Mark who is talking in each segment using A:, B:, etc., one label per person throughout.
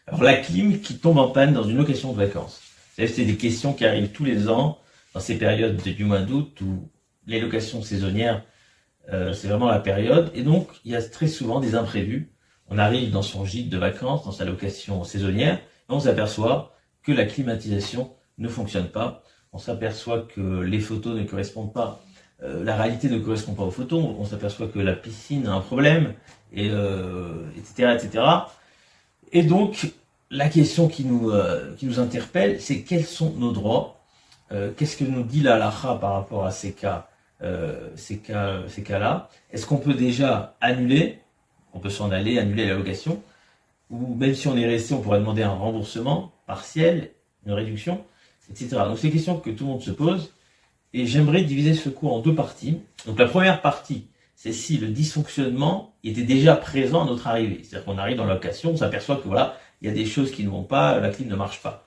A: Alors la clim qui tombe en panne dans une location de vacances. C'est des questions qui arrivent tous les ans dans ces périodes du mois d'août où les locations saisonnières, c'est vraiment la période. Et donc il y a très souvent des imprévus. On arrive dans son gîte de vacances, dans sa location saisonnière, et on s'aperçoit que la climatisation ne fonctionne pas. On s'aperçoit que les photos ne correspondent pas, la réalité ne correspond pas aux photos. On s'aperçoit que la piscine a un problème, et, etc., etc. Et donc, la question qui nous interpelle, c'est quels sont nos droits, qu'est-ce que nous dit la halakha par rapport à ces cas-là. Est-ce qu'on peut déjà annuler, on peut s'en aller, annuler la location, ou même si on est resté, on pourrait demander un remboursement partiel, une réduction, etc. Donc c'est des questions que tout le monde se pose, et j'aimerais diviser ce cours en deux parties. Donc la première partie, c'est si le dysfonctionnement était déjà présent à notre arrivée. C'est-à-dire qu'on arrive dans la location, on s'aperçoit que voilà, il y a des choses qui ne vont pas, la clim ne marche pas.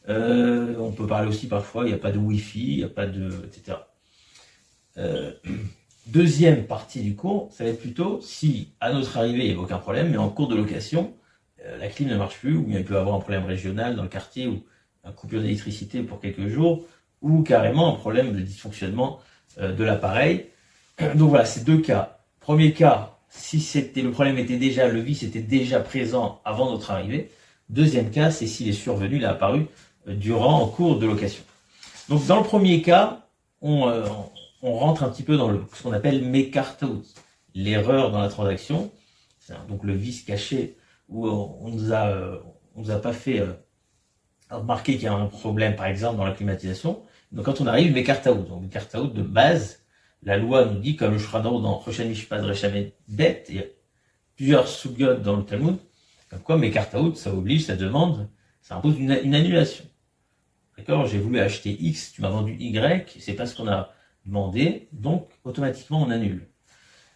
A: On peut parler aussi parfois, il n'y a pas de Wi-Fi, il n'y a pas de... etc. Deuxième partie du cours, ça va être plutôt si à notre arrivée il n'y avait aucun problème, mais en cours de location, la clim ne marche plus, ou bien il peut y avoir un problème régional dans le quartier, ou une coupure d'électricité pour quelques jours, ou carrément un problème de dysfonctionnement de l'appareil. Donc voilà, ces deux cas. Premier cas, si le problème était déjà, le vice était déjà présent avant notre arrivée. Deuxième cas, c'est s'il est survenu, il a apparu en cours de location. Donc dans le premier cas, on rentre un petit peu dans ce qu'on appelle mekartaout, l'erreur dans la transaction. C'est donc le vice caché où on nous a pas fait remarquer qu'il y a un problème, par exemple, dans la climatisation. Donc quand on arrive, mekartaout. Donc mekartaout de base, la loi nous dit, comme le Shulchan dans Choshen Mishpat Reshamet Bet, il y a plusieurs sugyot dans le Talmud, comme quoi mekartaout, ça oblige, ça demande, ça impose une annulation. D'accord, j'ai voulu acheter X, tu m'as vendu Y, c'est pas ce qu'on a demandé, donc automatiquement on annule.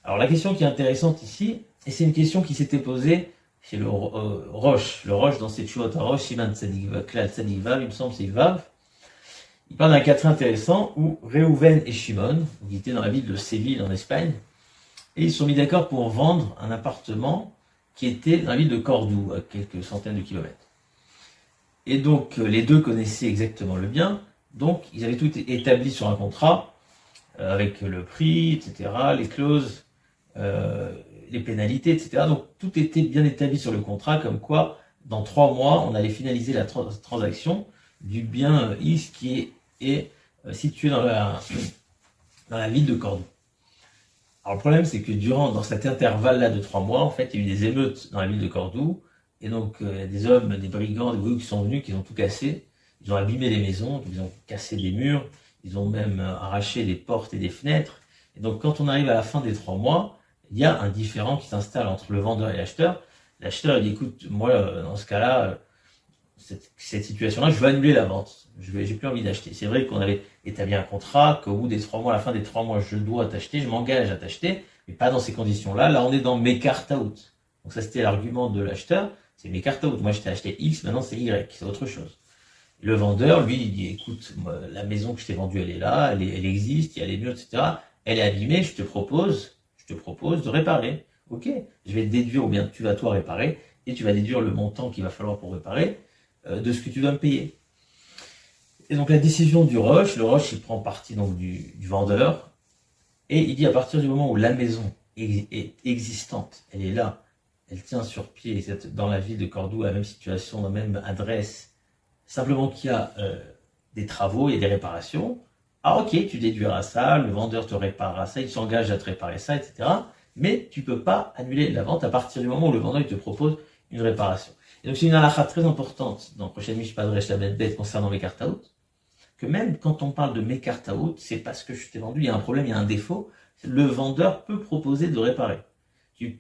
A: Alors la question qui est intéressante ici, et c'est une question qui s'était posée chez le Roche dans cette Teshuvot Roche, Siman Tzadik Klal Tzadik Vav, il me semble c'est Vav. Il parle d'un cas très intéressant où Reuven et Shimon, qui étaient dans la ville de Séville en Espagne, et ils se sont mis d'accord pour vendre un appartement qui était dans la ville de Cordoue, à quelques centaines de kilomètres. Et donc les deux connaissaient exactement le bien, donc ils avaient tout établi sur un contrat, avec le prix, etc., les clauses, les pénalités, etc. Donc tout était bien établi sur le contrat, comme quoi dans 3 mois, on allait finaliser la transaction du bien X qui est situé dans la ville de Cordoue. Alors le problème, c'est que dans cet intervalle-là de 3 mois, en fait, il y a eu des émeutes dans la ville de Cordoue, et donc il y a des hommes, des brigands, des voyous qui sont venus, qui ont tout cassé, ils ont abîmé les maisons, ils ont cassé des murs, ils ont même arraché des portes et des fenêtres. Et donc quand on arrive à la fin des 3 mois, il y a un différend qui s'installe entre le vendeur et l'acheteur. L'acheteur il dit, écoute, moi dans ce cas-là, cette situation-là, je veux annuler la vente. J'ai plus envie d'acheter. C'est vrai qu'on avait établi un contrat, qu'au bout des 3 mois, à la fin des 3 mois, je dois t'acheter, je m'engage à t'acheter, mais pas dans ces conditions-là. Là, on est dans mekartaout. Donc ça, c'était l'argument de l'acheteur. C'est mekartaout. Moi, je t'ai acheté X, maintenant c'est Y. C'est autre chose. Le vendeur, lui, il dit, écoute, moi, la maison que je t'ai vendue, elle est là, elle existe, il y a les murs, etc. Elle est abîmée, je te propose de réparer. Ok, je vais te déduire, ou bien tu vas toi réparer, et tu vas déduire le montant qu'il va falloir pour réparer, de ce que tu dois me payer. Et donc la décision du Roche, le Roche il prend parti donc du vendeur, et il dit à partir du moment où la maison est existante, elle est là, elle tient sur pied, dans la ville de Cordoue, la même situation, la même adresse, simplement qu'il y a des travaux, il y a des réparations, ah ok, tu déduiras ça, le vendeur te réparera ça, il s'engage à te réparer ça, etc. Mais tu ne peux pas annuler la vente à partir du moment où le vendeur il te propose une réparation. Et donc c'est une halakha très importante dans le prochain Mishpat Reshamet Bet concernant mekartaout, que même quand on parle de mekartaout, c'est parce que je t'ai vendu, il y a un problème, il y a un défaut, le vendeur peut proposer de réparer.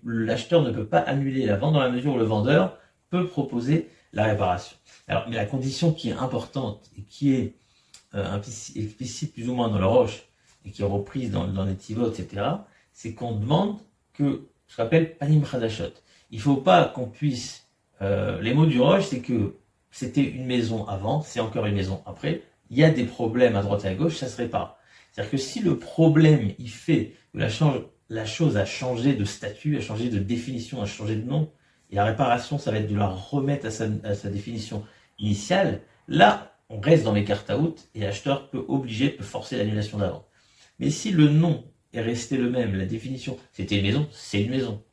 A: L'acheteur ne peut pas annuler la vente dans la mesure où le vendeur peut proposer la réparation. Alors, mais la condition qui est importante et qui est explicite plus ou moins dans le Roche et qui est reprise dans les Tivot, etc., c'est qu'on demande que ce qu'on appelle panim chadashot. Il ne faut pas qu'on puisse... les mots du Roche, c'est que c'était une maison avant, c'est encore une maison après, il y a des problèmes à droite et à gauche, ça se répare. C'est-à-dire que si le problème, il fait que la chose a changé de statut, a changé de définition, a changé de nom, et la réparation, ça va être de la remettre à sa définition initiale, là, on reste dans les cartes out et l'acheteur peut forcer l'annulation d'avant. Mais si le nom est resté le même, la définition, c'était une maison, c'est une maison.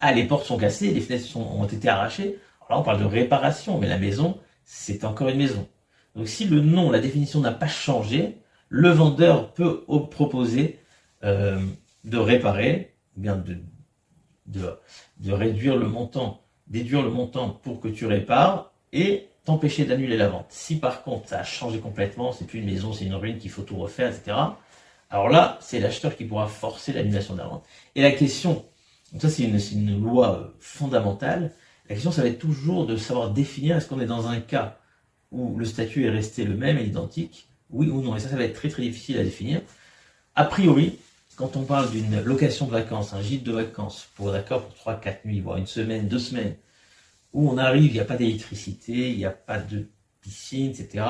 A: Ah, les portes sont cassées, les fenêtres ont été arrachées. Alors là, on parle de réparation, mais la maison, c'est encore une maison. Donc si le nom, la définition n'a pas changé, le vendeur peut proposer de réparer, ou bien de réduire le montant, déduire le montant pour que tu répares et t'empêcher d'annuler la vente. Si par contre ça a changé complètement, c'est plus une maison, c'est une ruine qu'il faut tout refaire, etc. Alors là, c'est l'acheteur qui pourra forcer l'annulation de la vente. Et la question, donc ça c'est une loi fondamentale, la question ça va être toujours de savoir définir est-ce qu'on est dans un cas où le statut est resté le même et identique, oui ou non. Et ça va être très très difficile à définir. A priori, quand on parle d'une location de vacances, un gîte de vacances, pour 3-4 nuits, voire une semaine, 2 semaines, où on arrive, il n'y a pas d'électricité, il n'y a pas de piscine, etc.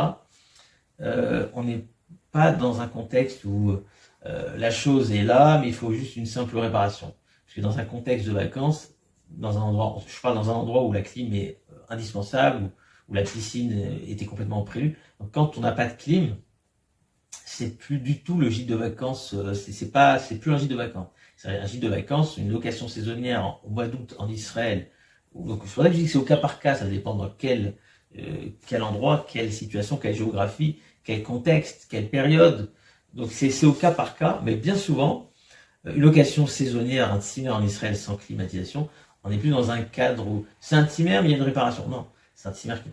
A: On n'est pas dans un contexte où la chose est là, mais il faut juste une simple réparation. Parce que dans un contexte de vacances, je parle dans un endroit où la clim est indispensable, où la piscine était complètement prévue. Donc quand on n'a pas de clim, c'est plus du tout le gîte de vacances, c'est plus un gîte de vacances. C'est un gîte de vacances, une location saisonnière au mois d'août en Israël. Donc c'est pour ça que je dis que c'est au cas par cas, ça dépend dans quel endroit, quelle situation, quelle géographie, quel contexte, quelle période. Donc c'est au cas par cas, mais bien souvent, une location saisonnière, un timmer en Israël sans climatisation, on n'est plus dans un cadre où c'est un timmer mais il y a une réparation. Non, c'est un timmer qui est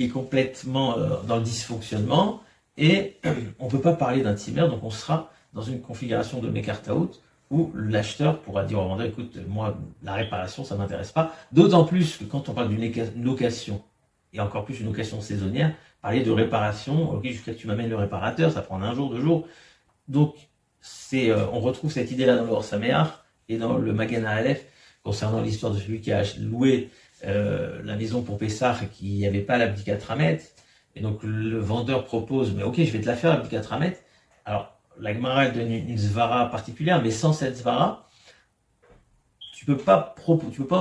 A: complètement dans le dysfonctionnement et on ne peut pas parler d'un timmer, donc on sera dans une configuration de make out où l'acheteur pourra dire au vendeur, écoute, moi, la réparation, ça ne m'intéresse pas. D'autant plus que quand on parle d'une location, et encore plus une location saisonnière, parler de réparation, ok, jusqu'à que tu m'amènes le réparateur, ça prend 1 jour, 2 jours. Donc, on retrouve cette idée-là dans le Or Saméach et dans le Magen Aleph, concernant l'histoire de celui qui a loué la maison pour Pessah et qui n'y avait pas l'abdicat Ramet. Et donc, le vendeur propose, mais ok, je vais te la faire, l'abdicat Ramet. Alors, la Gemara donne une svara particulière, mais sans cette svara, tu peux pas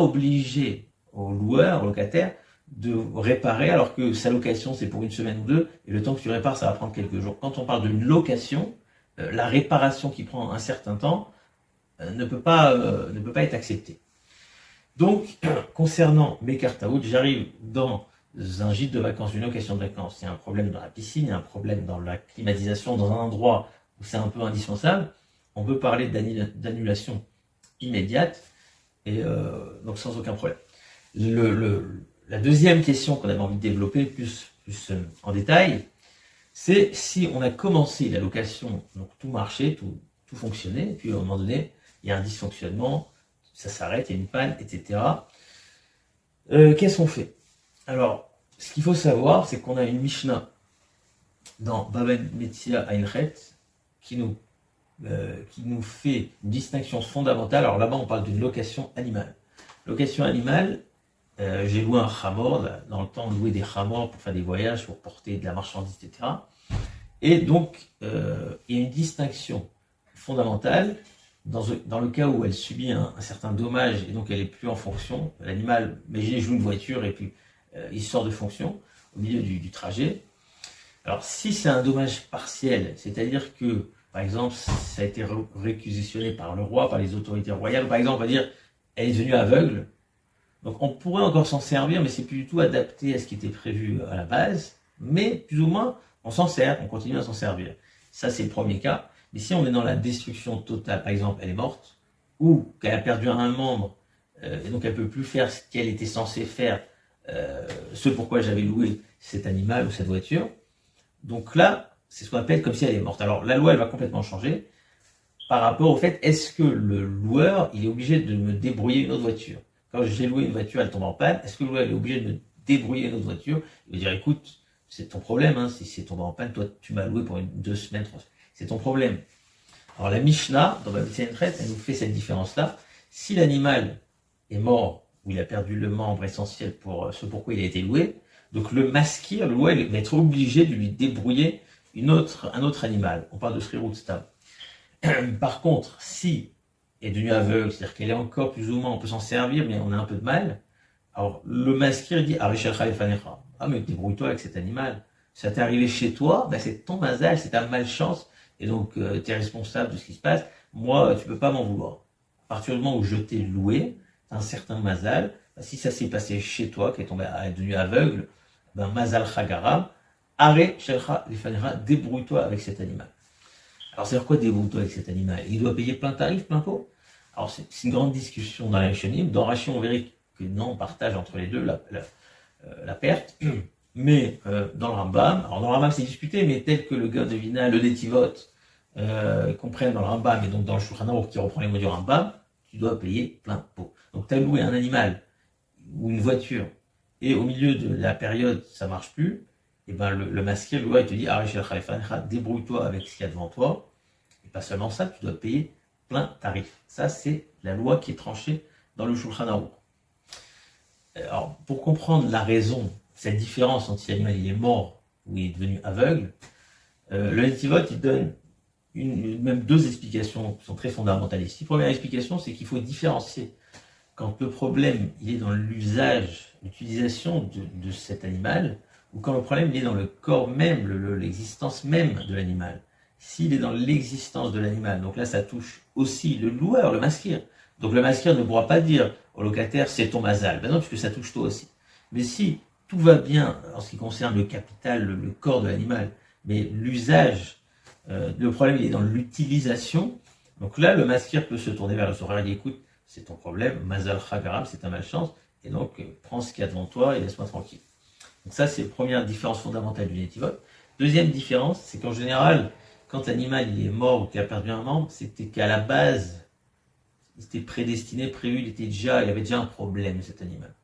A: obliger au loueur, au locataire, de réparer alors que sa location c'est pour 1 semaine ou 2, et le temps que tu répares, ça va prendre quelques jours. Quand on parle d'une location, la réparation qui prend un certain temps ne peut pas être acceptée. Donc, concernant mes cartes out, j'arrive dans un gîte de vacances, une location de vacances, il y a un problème dans la piscine, il y a un problème dans la climatisation, dans un endroit où c'est un peu indispensable, on peut parler d'annulation immédiate, et donc sans aucun problème. La deuxième question qu'on avait envie de développer plus en détail, c'est si on a commencé la location, donc tout marchait, tout fonctionnait, et puis à un moment donné, il y a un dysfonctionnement, ça s'arrête, il y a une panne, etc. Qu'est-ce qu'on fait? Alors, ce qu'il faut savoir, c'est qu'on a une Mishnah dans Baba Metzia Einchet qui nous fait une distinction fondamentale. Alors là-bas, on parle d'une location animale. Location animale, j'ai loué un chamor, dans le temps, on louait des chamors pour faire des voyages, pour porter de la marchandise, etc. Et donc, il y a une distinction fondamentale dans le cas où elle subit un certain dommage et donc elle n'est plus en fonction. L'animal, imaginez, je loue une voiture et puis il sort de fonction au milieu du trajet. Alors, si c'est un dommage partiel, c'est-à-dire que, par exemple, ça a été réquisitionné par le roi, par les autorités royales, par exemple, on va dire, elle est devenue aveugle, donc on pourrait encore s'en servir, mais c'est plus du tout adapté à ce qui était prévu à la base, mais plus ou moins, on s'en sert, on continue à s'en servir. Ça, c'est le premier cas. Mais si on est dans la destruction totale, par exemple, elle est morte, ou qu'elle a perdu un membre, et donc elle ne peut plus faire ce qu'elle était censée faire, ce pourquoi j'avais loué cet animal ou cette voiture, donc là, c'est ce qu'on appelle comme si elle est morte. Alors la loi, elle va complètement changer par rapport au fait, est-ce que le loueur, il est obligé de me débrouiller une autre voiture? Quand j'ai loué une voiture, elle tombe en panne, est-ce que le loueur est obligé de me débrouiller une autre voiture? Il va dire, écoute, c'est ton problème, hein, si c'est tombé en panne, toi tu m'as loué pour 2 semaines, 3 semaines, c'est ton problème. Alors la Mishnah, dans la Mishnah, elle nous fait cette différence-là. Si l'animal est mort, ou il a perdu le membre essentiel pour ce pourquoi il a été loué, donc le maskir, le loueur, il va être obligé de lui débrouiller un autre animal. On parle de Srirut Stam. Par contre, si est devenue aveugle, c'est-à-dire qu'elle est encore plus ou moins, on peut s'en servir, mais on a un peu de mal. Alors, le maskir dit, Arishalcha lefanecha. Ah, mais débrouille-toi avec cet animal. Ça t'est arrivé chez toi, ben c'est ton mazal, c'est ta malchance, et donc tu es responsable de ce qui se passe. Moi, tu peux pas m'en vouloir. À partir du moment où je t'ai loué, un certain mazal, ben, si ça s'est passé chez toi, qui est devenu aveugle, ben mazal chagaram, are shelcha lefanecha, débrouille-toi avec cet animal. Alors, c'est-à-dire quoi débrouille-toi avec cet animal? Il doit payer plein tarif, plein pot? Alors, c'est une grande discussion dans la Rishonim. Dans Rashi, on verrait que non, on partage entre les deux la perte. Mais dans le Rambam, alors dans le Rambam c'est discuté, mais tel que le gars de Vina, le Netivot, comprennent dans le Rambam et donc dans le Shulchan Aruch qui reprend les mots du Rambam, tu dois payer plein pot. Donc tu as loué un animal ou une voiture et au milieu de la période ça marche plus, et ben le maskir, le il te dit Arishel Khalifancha, débrouille-toi avec ce qu'il y a devant toi, et pas seulement ça, tu dois payer plein tarif. Ça c'est la loi qui est tranchée dans le Shulchan Aruch. Alors pour comprendre la raison, cette différence entre si l'animal il est mort ou il est devenu aveugle, le Netivot il donne même deux explications qui sont très fondamentales ici. Première explication, c'est qu'il faut différencier quand le problème il est dans l'usage, l'utilisation de cet animal, ou quand le problème il est dans le corps même, l'existence même de l'animal. S'il est dans l'existence de l'animal, donc là ça touche aussi le loueur, le maskir. Donc le maskir ne pourra pas dire au locataire c'est ton mazal, ben non, puisque ça touche toi aussi. Mais si tout va bien en ce qui concerne le capital, le corps de l'animal, mais l'usage, le problème il est dans l'utilisation, donc là le maskir peut se tourner vers le sourire et dire écoute, c'est ton problème, mazal chagaram, c'est ta malchance, et donc prends ce qu'il y a devant toi et laisse-moi tranquille. Donc ça c'est la première différence fondamentale du Netivot. Deuxième différence, c'est qu'en général, quand l'animal il est mort ou qu'il a perdu un membre, c'était qu'à la base, il était prédestiné, prévu, il y avait déjà un problème cet animal.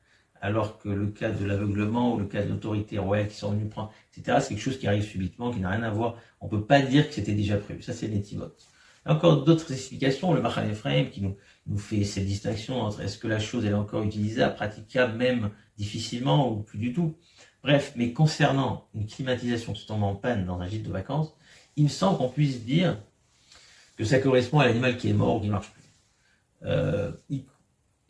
A: Alors que le cas de l'aveuglement ou le cas de l'autorité royale qui sont venus prendre, etc., c'est quelque chose qui arrive subitement, qui n'a rien à voir. On ne peut pas dire que c'était déjà prévu. Ça, c'est le Netivot. Encore d'autres explications, le Machan Ephraim qui nous fait cette distinction entre est-ce que la chose elle est encore utilisable, praticable, même difficilement ou plus du tout. Bref, mais concernant une climatisation qui tombe en panne dans un gîte de vacances, il me semble qu'on puisse dire que ça correspond à l'animal qui est mort ou qui ne marche plus.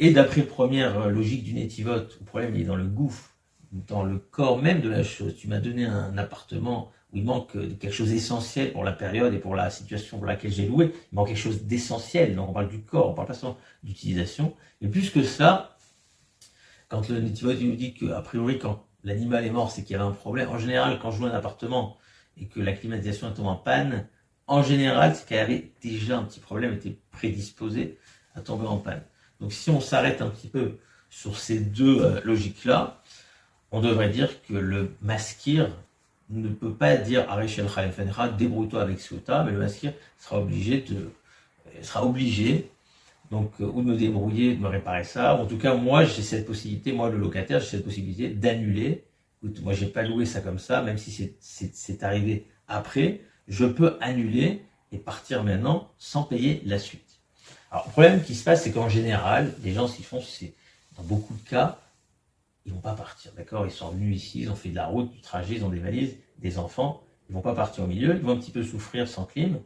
A: Et d'après première logique du Netivot, le problème il est dans le gouffre, dans le corps même de la chose. Tu m'as donné un appartement où il manque quelque chose d'essentiel pour la période et pour la situation pour laquelle j'ai loué. Il manque quelque chose d'essentiel. Donc on parle du corps, on parle pas seulement d'utilisation. Et plus que ça, quand le Netivot nous dit qu'a priori quand l'animal est mort, c'est qu'il y avait un problème. En général, quand je loue un appartement et que la climatisation tombe en panne, en général, c'est qu'il y avait déjà un petit problème, était prédisposé à tomber en panne. Donc si on s'arrête un petit peu sur ces deux logiques-là, on devrait dire que le maskir ne peut pas dire Arishel Khalifenra, débrouille-toi avec Sota, mais le maskir sera obligé donc ou de me débrouiller, de me réparer ça. En tout cas, moi j'ai cette possibilité, moi le locataire, j'ai cette possibilité d'annuler. Écoute, moi j'ai pas loué ça comme ça, même si c'est arrivé après, je peux annuler et partir maintenant sans payer la suite. Alors, le problème qui se passe, c'est qu'en général, les gens, ce qu'ils font, c'est, dans beaucoup de cas, ils vont pas partir, d'accord? Ils sont venus ici, ils ont fait de la route, du trajet, ils ont des valises, des enfants, ils vont pas partir au milieu, ils vont un petit peu souffrir sans clim,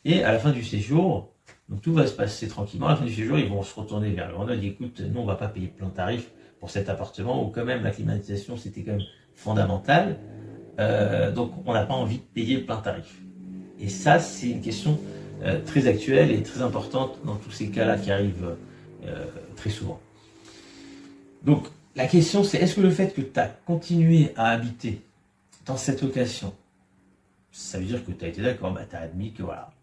A: et à la fin du séjour, donc tout va se passer tranquillement, à la fin du séjour, ils vont se retourner vers le vendeur et dire, écoute, nous, on va pas payer plein tarif pour cet appartement, où quand même, la climatisation, c'était quand même fondamental, donc on n'a pas envie de payer plein tarif. Et ça, c'est une question très actuelle et très importante dans tous ces cas-là qui arrivent très souvent. Donc, la question c'est, est-ce que le fait que tu as continué à habiter dans cette location, ça veut dire que tu as été d'accord, tu as admis que voilà,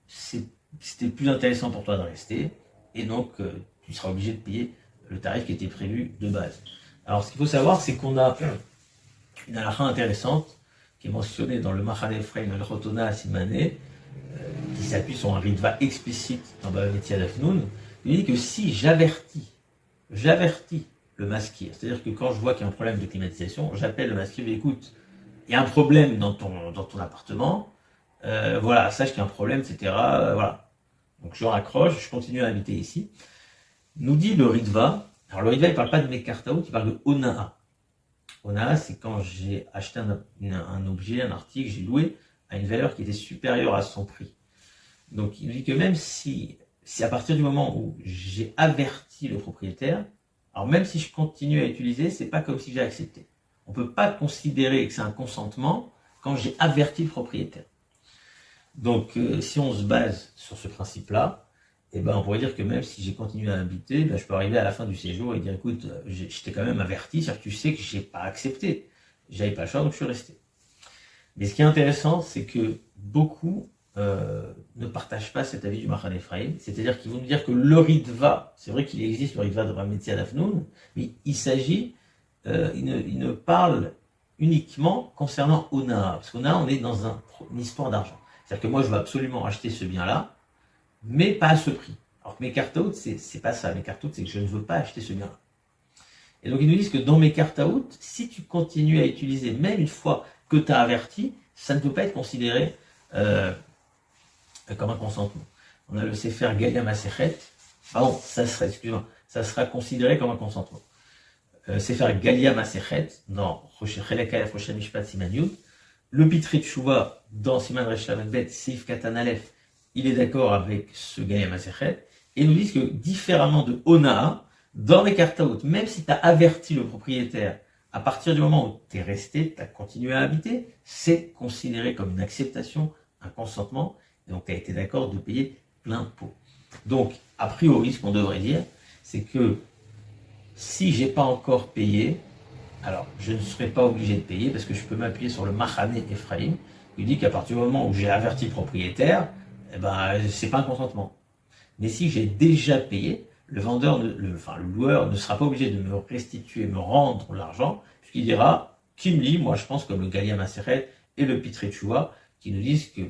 A: c'était plus intéressant pour toi de rester, et donc tu seras obligé de payer le tarif qui était prévu de base. Alors, ce qu'il faut savoir, c'est qu'on a une halakha intéressante qui est mentionnée dans le Machan Ephraim al-Chotona Simané, qui s'appuie sur un ritva explicite dans Bava Metzia Dafnoun. Il dit que si j'avertis le maskir, c'est-à-dire que quand je vois qu'il y a un problème de climatisation, j'appelle le maskir et écoute, il y a un problème dans ton appartement, voilà, sache qu'il y a un problème, etc. Voilà. Donc je raccroche, je continue à habiter ici. Nous dit le ritva, alors le ritva il ne parle pas de Mekartaout, il parle de Onaa. Onaa, c'est quand j'ai acheté un objet, un article, j'ai loué à une valeur qui était supérieure à son prix. Donc il nous dit que même si à partir du moment où j'ai averti le propriétaire, alors même si je continue à utiliser, c'est pas comme si j'ai accepté. On peut pas considérer que c'est un consentement quand j'ai averti le propriétaire. Donc si on se base sur ce principe-là, eh ben, on pourrait dire que même si j'ai continué à habiter, ben, je peux arriver à la fin du séjour et dire écoute, je t'ai quand même averti, c'est-à-dire que tu sais que j'ai pas accepté. J'avais pas le choix, donc je suis resté. Mais ce qui est intéressant, c'est que beaucoup ne partagent pas cet avis du Mahan Ephraim, c'est-à-dire qu'ils vont nous dire que le Ritva, c'est vrai qu'il existe le Ritva de Rametzia d'Afnoun, mais il s'agit, il ne parle uniquement concernant Ona, parce qu'Ona, on est dans une histoire d'argent. C'est-à-dire que moi, je veux absolument acheter ce bien-là, mais pas à ce prix. Alors que mes cartes out, c'est pas ça. Mes cartes out, c'est que je ne veux pas acheter ce bien-là. Et donc, ils nous disent que dans mes cartes out, si tu continues à utiliser, même une fois que tu as averti, ça ne peut pas être considéré comme un consentement. On a le Sefer Galia Masechet. Pardon, ça sera considéré comme un consentement. Sefer Galia Masechet, dans Chelek Rosh Mishpat Siman Yud. Le Pitré Tshuva, dans Siman Resh Lamed Bet, Seif Katan Aleph, il est d'accord avec ce Galia Masechet. Et nous disent que, différemment de Onaa, dans les cartes out, même si tu as averti le propriétaire, à partir du moment où tu es resté, tu as continué à habiter, c'est considéré comme une acceptation, un consentement, et donc tu as été d'accord de payer plein pot. Donc, a priori, ce qu'on devrait dire, c'est que si j'ai pas encore payé, alors je ne serai pas obligé de payer parce que je peux m'appuyer sur le Mahan Ephraim. Il dit qu'à partir du moment où j'ai averti le propriétaire, eh ben, c'est pas un consentement. Mais si j'ai déjà payé, le loueur ne sera pas obligé de me restituer, me rendre l'argent, puisqu'il dira, Kimli, moi je pense comme le Galia Maseret et le Pitré Tshuva, qui nous disent que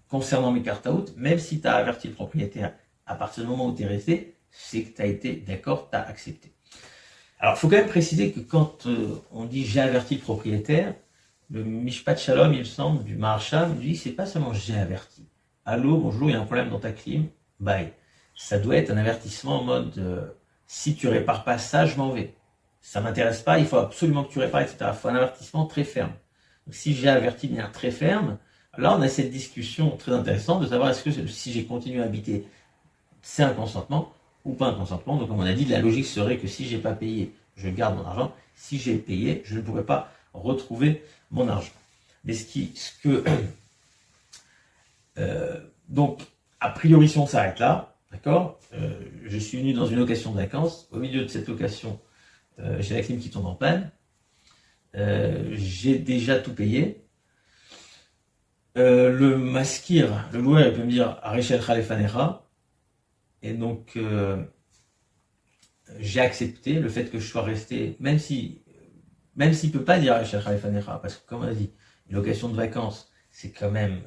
A: concernant mes cartes out, même si tu as averti le propriétaire, à partir du moment où tu es resté, c'est que tu as été d'accord, tu as accepté. Alors il faut quand même préciser que quand on dit j'ai averti le propriétaire, le Mishpat Shalom, il me semble, du Maharsham, lui, c'est pas seulement j'ai averti. Allô, bonjour, il y a un problème dans ta clim, bye. Ça doit être un avertissement en mode si tu répares pas ça, je m'en vais. Ça m'intéresse pas, il faut absolument que tu répares, etc. Il faut un avertissement très ferme. Donc, si j'ai averti de manière très ferme, là on a cette discussion très intéressante de savoir est-ce que si j'ai continué à habiter, c'est un consentement ou pas un consentement. Donc comme on a dit, la logique serait que si j'ai pas payé, je garde mon argent. Si j'ai payé, je ne pourrais pas retrouver mon argent. Mais donc, a priori, si on s'arrête là, d'accord, je suis venu dans une location de vacances. Au milieu de cette location, j'ai la clim qui tombe en panne. J'ai déjà tout payé. Le maskir, le loueur, il peut me dire Arishel Khalefanecha. Et donc, j'ai accepté le fait que je sois resté, même s'il ne peut pas dire Arishel Khalefanecha, parce que comme on a dit, une location de vacances, c'est quand même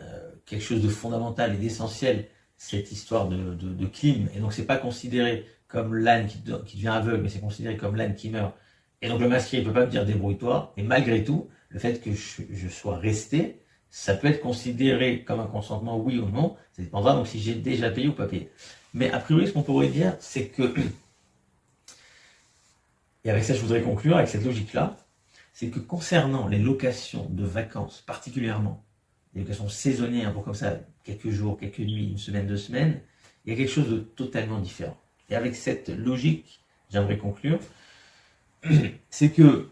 A: quelque chose de fondamental et d'essentiel, cette histoire de clim. Et donc, c'est pas considéré comme l'âne qui devient aveugle, mais c'est considéré comme l'âne qui meurt. Et donc, le masqué, il peut pas me dire débrouille-toi. Et malgré tout, le fait que je sois resté, ça peut être considéré comme un consentement, oui ou non. Ça dépendra donc si j'ai déjà payé ou pas payé. Mais a priori, ce qu'on pourrait dire, c'est que, et avec ça je voudrais conclure, avec cette logique-là, c'est que concernant les locations de vacances, particulièrement, les locations saisonnières, pour comme ça, quelques jours, quelques nuits, une semaine, 2 semaines, il y a quelque chose de totalement différent. Et avec cette logique, j'aimerais conclure, c'est que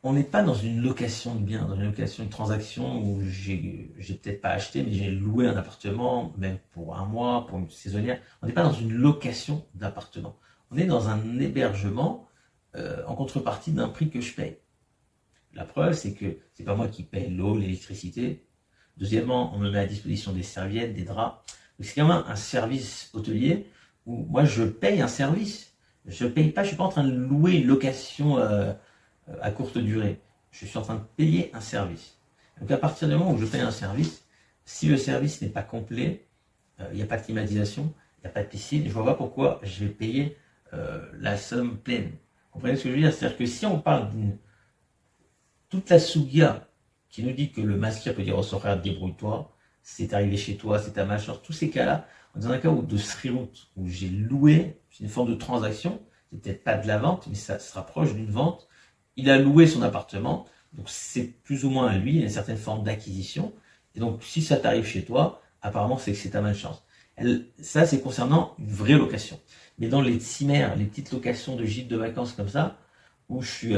A: on n'est pas dans une location de biens, dans une location de transaction où j'ai peut-être pas acheté, mais j'ai loué un appartement, même pour un mois, pour une saisonnière. On n'est pas dans une location d'appartement. On est dans un hébergement en contrepartie d'un prix que je paye. La preuve, c'est que c'est pas moi qui paye l'eau, l'électricité. Deuxièmement, on me met à disposition des serviettes, des draps. C'est quand même un service hôtelier où moi je paye un service. Je paye pas, je suis pas en train de louer une location à courte durée. Je suis en train de payer un service. Donc à partir du moment où je paye un service, si le service n'est pas complet, il n'y a pas de climatisation, il n'y a pas de piscine, je ne vois pas pourquoi je vais payer la somme pleine. Vous comprenez ce que je veux dire? C'est-à-dire que si on parle toute la sougia qui nous dit que le masquer peut dire au soraire débrouille-toi, c'est arrivé chez toi, c'est ta machin, tous ces cas-là, on est dans un cas de srirout, où j'ai loué, c'est une forme de transaction, c'est peut-être pas de la vente, mais ça se rapproche d'une vente. Il a loué son appartement, donc c'est plus ou moins à lui, il y a une certaine forme d'acquisition. Et donc, si ça t'arrive chez toi, apparemment c'est que c'est ta malchance. Ça, c'est concernant une vraie location. Mais dans les tzimmer, les petites locations de gîtes de vacances comme ça, où je suis,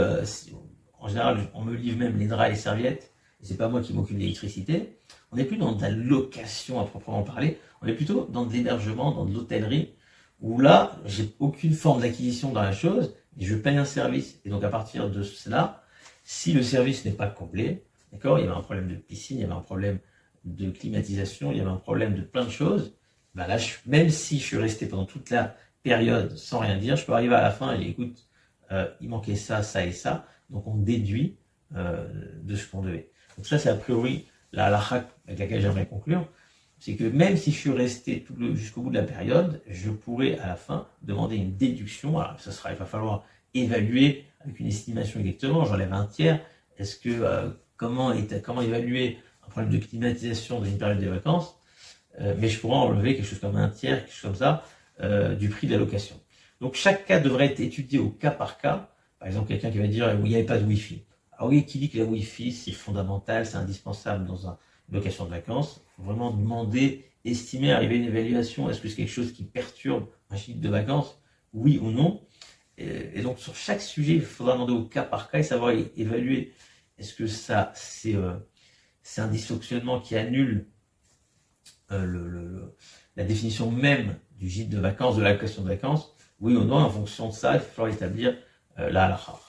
A: en général, on me livre même les draps et les serviettes, et c'est pas moi qui m'occupe de l'électricité. On n'est plus dans de la location à proprement parler, on est plutôt dans de l'hébergement, dans de l'hôtellerie, où là, j'ai aucune forme d'acquisition dans la chose, et je paye un service. Et donc à partir de cela, si le service n'est pas complet, d'accord, il y avait un problème de piscine, il y avait un problème de climatisation, il y avait un problème de plein de choses, ben là, même si je suis resté pendant toute la période sans rien dire, je peux arriver à la fin et écoute, il manquait ça, ça et ça, donc on déduit de ce qu'on devait. Donc ça, c'est a priori la halakha avec laquelle j'aimerais conclure, c'est que même si je suis resté jusqu'au bout de la période, je pourrais à la fin demander une déduction. Alors il va falloir évaluer avec une estimation exactement, j'enlève un tiers. Est-ce que comment évaluer un problème de climatisation dans une période des vacances, mais je pourrais enlever quelque chose comme un tiers, quelque chose comme ça, du prix de la location. Donc chaque cas devrait être étudié au cas par cas. Par exemple, quelqu'un qui va dire il n'y avait pas de Wi-Fi. Alors oui, qui dit que la Wi-Fi c'est fondamental, c'est indispensable dans une location de vacances. Il faut vraiment demander, estimer, arriver à une évaluation. Est-ce que c'est quelque chose qui perturbe un gîte de vacances? Oui ou non? Et donc sur chaque sujet, il faudra demander au cas par cas et savoir évaluer. Est-ce que ça c'est un dysfonctionnement qui annule la définition même du gîte de vacances, de la location de vacances? Oui ou non? En fonction de ça, il va falloir établir la halakha.